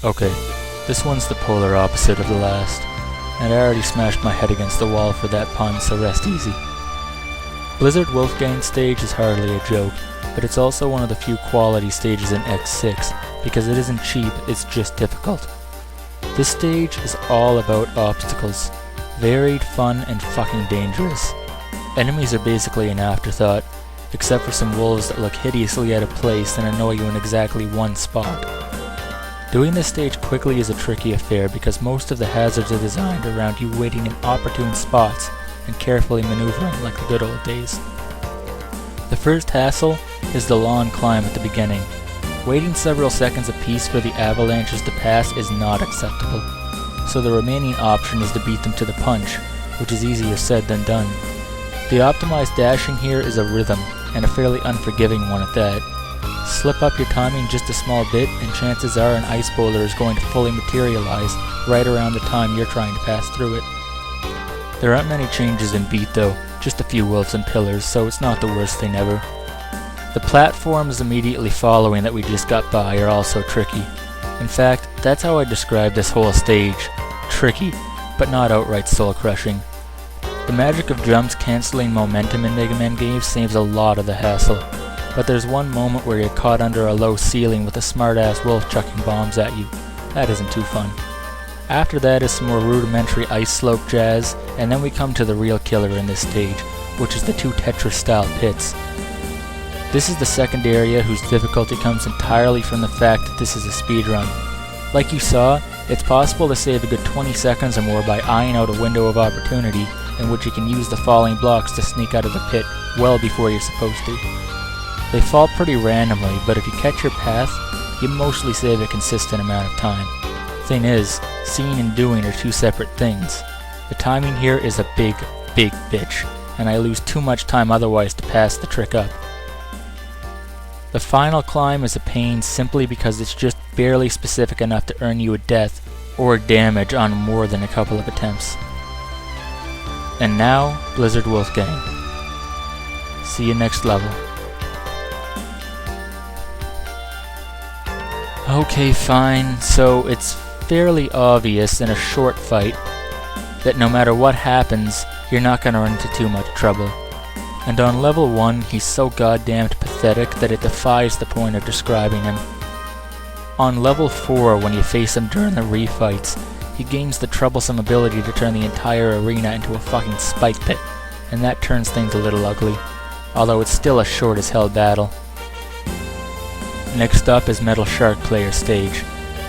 Okay, this one's the polar opposite of the last, and I already smashed my head against the wall for that pun, so rest easy. Blizzard Wolfgang stage is hardly a joke, but it's also one of the few quality stages in X6, because it isn't cheap, it's just difficult. This stage is all about obstacles. Varied, fun, and fucking dangerous. Enemies are basically an afterthought, except for some wolves that look hideously out of place and annoy you in exactly one spot. Doing this stage quickly is a tricky affair because most of the hazards are designed around you waiting in opportune spots and carefully maneuvering like the good old days. The first hassle is the lawn climb at the beginning. Waiting several seconds apiece for the avalanches to pass is not acceptable, so the remaining option is to beat them to the punch, which is easier said than done. The optimized dashing here is a rhythm, and a fairly unforgiving one at that. Slip up your timing just a small bit and chances are an ice boulder is going to fully materialize right around the time you're trying to pass through it. There aren't many changes in beat though, just a few wolves and pillars, so it's not the worst thing ever. The platforms immediately following that we just got by are also tricky. In fact, that's how I describe this whole stage. Tricky, but not outright soul-crushing. The magic of jumps cancelling momentum in Mega Man games saves a lot of the hassle, but there's one moment where you're caught under a low ceiling with a smart-ass wolf chucking bombs at you. That isn't too fun. After that is some more rudimentary ice slope jazz, and then we come to the real killer in this stage, which is the two Tetris-style pits. This is the second area whose difficulty comes entirely from the fact that this is a speedrun. Like you saw, it's possible to save a good 20 seconds or more by eyeing out a window of opportunity in which you can use the falling blocks to sneak out of the pit well before you're supposed to. They fall pretty randomly, but if you catch your path, you mostly save a consistent amount of time. Thing is, seeing and doing are two separate things. The timing here is a big bitch, and I lose too much time otherwise to pass the trick up. The final climb is a pain simply because it's just barely specific enough to earn you a death or damage on more than a couple of attempts. And now, Blizzard Wolfgang. See you next level. Okay, fine, so it's fairly obvious in a short fight that no matter what happens, you're not gonna run into too much trouble. And on level 1, he's so goddamned pathetic that it defies the point of describing him. On level 4, when you face him during the refights, he gains the troublesome ability to turn the entire arena into a fucking spike pit, and that turns things a little ugly, although it's still a short as hell battle. Next up is Metal Shark Player Stage,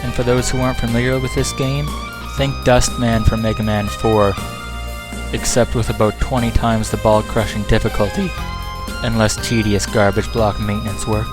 and for those who aren't familiar with this game, think Dustman from Mega Man 4, except with about 20 times the ball-crushing difficulty, and less tedious garbage block maintenance work.